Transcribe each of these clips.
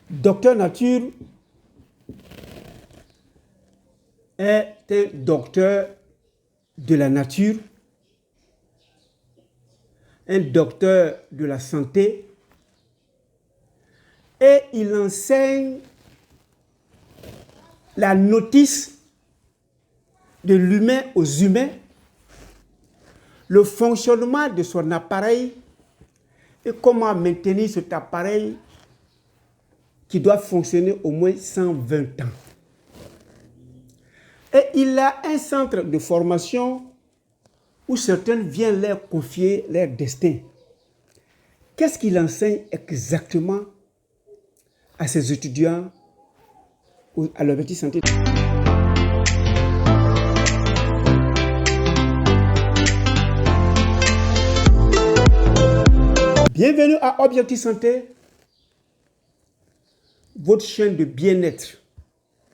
Docteur Nature est un docteur de la nature, un docteur de la santé, et il enseigne la notice de l'humain aux humains, le fonctionnement de son appareil et comment maintenir cet appareil qui doit fonctionner au moins 120 ans. Et il a un centre de formation où certains viennent leur confier leur destin. Qu'est-ce qu'il enseigne exactement à ses étudiants à leur petite santé? Bienvenue à Objectif Santé, votre chaîne de bien-être.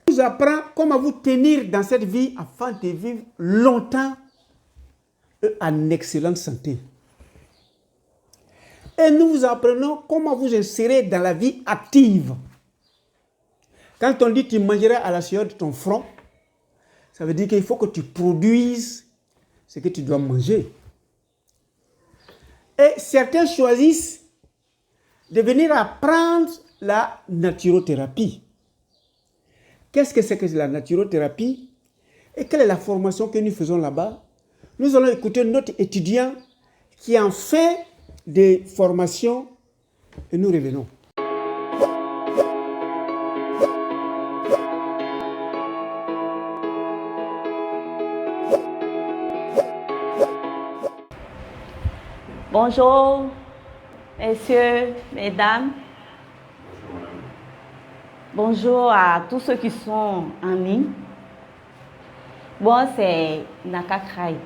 Je vous apprends comment vous tenir dans cette vie afin de vivre longtemps et en excellente santé. Et nous vous apprenons comment vous insérer dans la vie active. Quand on dit que tu mangeras à la sueur de ton front, ça veut dire qu'il faut que tu produises ce que tu dois manger. Et certains choisissent de venir apprendre la naturothérapie. Qu'est-ce que c'est que la naturothérapie? Et quelle est la formation que nous faisons là-bas? Nous allons écouter notre étudiant qui en fait des formations et nous revenons. Bonjour, messieurs, mesdames. Bonjour à tous ceux qui sont en ligne. Moi, c'est Nakakra Edith.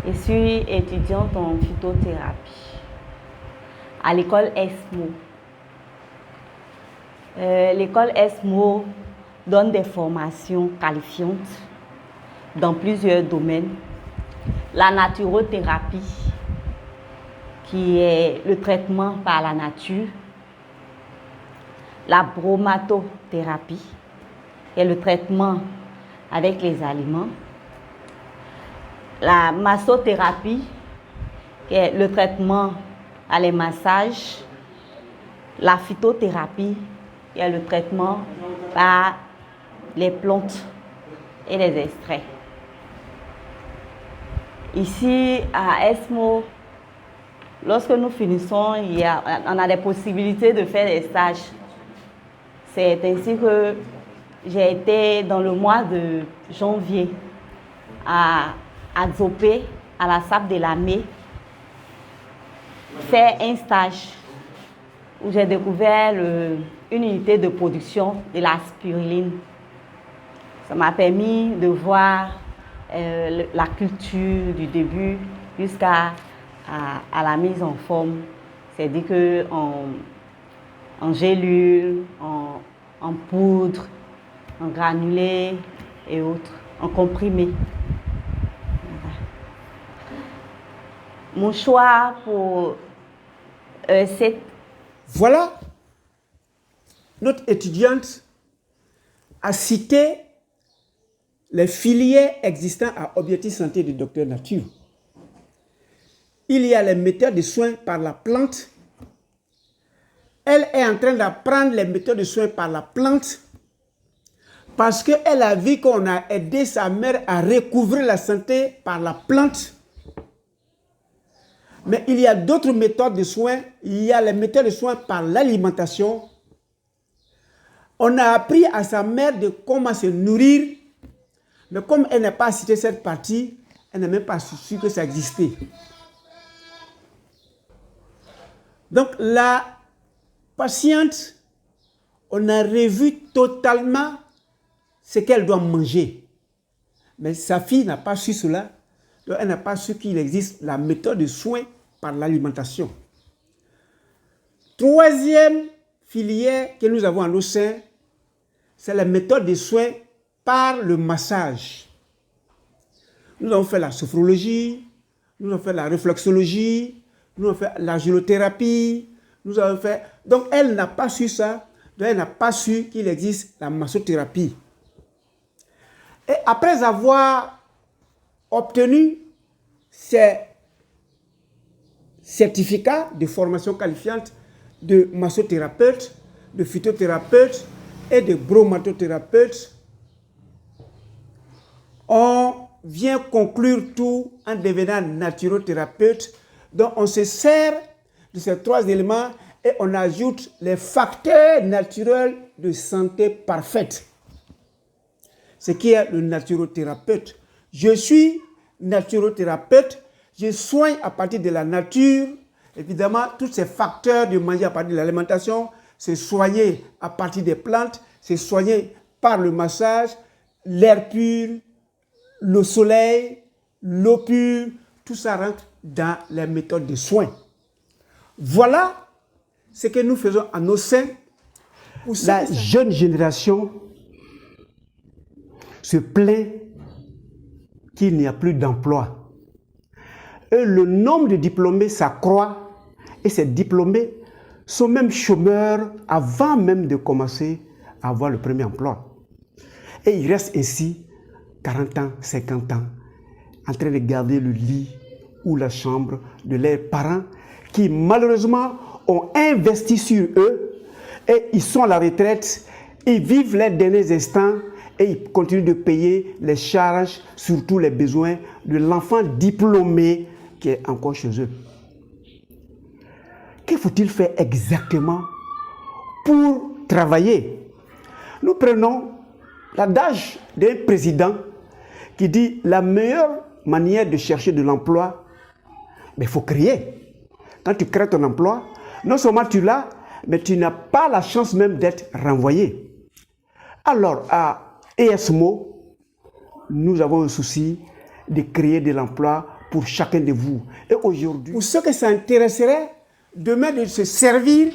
Je suis étudiante en phytothérapie à l'école ESMO. L'école ESMO donne des formations qualifiantes dans plusieurs domaines. La naturothérapie, qui est le traitement par la nature, la bromatothérapie, qui est le traitement avec les aliments, la massothérapie, qui est le traitement par les massages, la phytothérapie, qui est le traitement par les plantes et les extraits. Ici à ESMO, lorsque nous finissons, on a des possibilités de faire des stages. C'est ainsi que j'ai été dans le mois de janvier à Zopé, à la SAP de Lamé, faire un stage où j'ai découvert une unité de production de la spiruline. Ça m'a permis de voir la culture du début jusqu'à la mise en forme. C'est-à-dire en gélule, en poudre, en granulé et autres, en comprimé. Mon choix pour cette... Voilà, notre étudiante a cité les filières existants à Objectif Santé du Docteur Nature. Il y a les méthodes de soins par la plante. Elle est en train d'apprendre les méthodes de soins par la plante parce qu'elle a vu qu'on a aidé sa mère à recouvrir la santé par la plante. Mais il y a d'autres méthodes de soins. Il y a les méthodes de soins par l'alimentation. On a appris à sa mère de comment se nourrir. Mais comme elle n'a pas cité cette partie, elle n'a même pas su que ça existait. Donc la patiente, on a revu totalement ce qu'elle doit manger. Mais sa fille n'a pas su cela. Donc elle n'a pas su qu'il existe la méthode de soins par l'alimentation. Troisième filière que nous avons en nos seins, c'est la méthode de soins par le massage. Nous avons fait la sophrologie, nous avons fait la réflexologie, nous avons fait la gynothérapie, nous avons fait. Donc, elle n'a pas su ça. Donc, elle n'a pas su qu'il existe la massothérapie. Et après avoir obtenu ces certificats de formation qualifiante de massothérapeute, de phytothérapeute et de bromatothérapeute, on vient conclure tout en devenant naturothérapeute. Donc, on se sert de ces 3 éléments et on ajoute les facteurs naturels de santé parfaite. Ce qui est le naturothérapeute. Je suis naturothérapeute, je soigne à partir de la nature. Évidemment, tous ces facteurs de manger à partir de l'alimentation, c'est soigner à partir des plantes, c'est soigner par le massage, l'air pur, le soleil, l'eau pure, tout ça rentre dans les méthodes de soins. Voilà ce que nous faisons à nos seins. La jeune génération se plaint qu'il n'y a plus d'emploi. Et le nombre de diplômés s'accroît et ces diplômés sont même chômeurs avant même de commencer à avoir le premier emploi. Et ils restent ainsi 40 ans, 50 ans, en train de garder le lit ou la chambre de leurs parents qui malheureusement ont investi sur eux et ils sont à la retraite, ils vivent les derniers instants et ils continuent de payer les charges, surtout les besoins de l'enfant diplômé qui est encore chez eux. Que faut-il faire exactement pour travailler? Nous prenons l'adage d'un président qui dit la meilleure manière de chercher de l'emploi, il faut créer. Quand tu crées ton emploi, non seulement tu l'as, mais tu n'as pas la chance même d'être renvoyé. Alors, à ESMO, nous avons un souci de créer de l'emploi pour chacun de vous. Et aujourd'hui, pour ceux que ça intéresserait, demain de se servir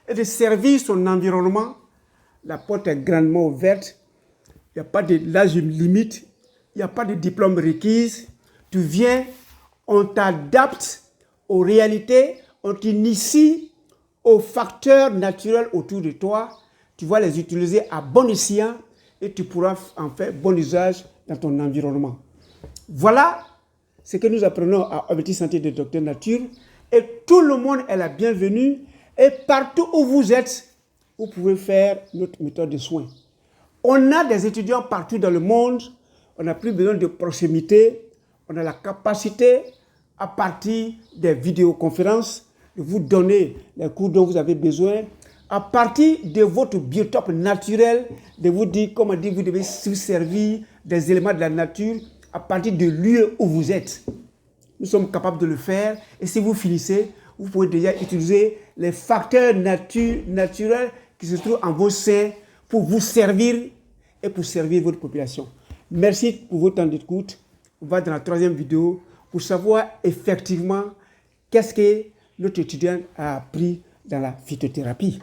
et de servir son environnement, la porte est grandement ouverte. Il n'y a pas d'âge limite, il n'y a pas de diplôme requis. Tu viens, on t'adapte aux réalités, on t'initie aux facteurs naturels autour de toi. Tu vas les utiliser à bon escient et tu pourras en faire bon usage dans ton environnement. Voilà ce que nous apprenons à Objectif Santé de Docteur Nature. Et tout le monde est la bienvenue. Et partout où vous êtes, vous pouvez faire notre méthode de soins. On a des étudiants partout dans le monde. On n'a plus besoin de proximité. On a la capacité, à partir des vidéoconférences, de vous donner les cours dont vous avez besoin. À partir de votre biotope naturel, de vous dire comment dire, vous devez vous servir des éléments de la nature à partir du lieu où vous êtes. Nous sommes capables de le faire. Et si vous finissez, vous pouvez déjà utiliser les facteurs naturels qui se trouvent en vos seins pour vous servir et pour servir votre population. Merci pour votre temps d'écoute. On va dans la 3e vidéo pour savoir effectivement qu'est-ce que notre étudiant a appris dans la phytothérapie.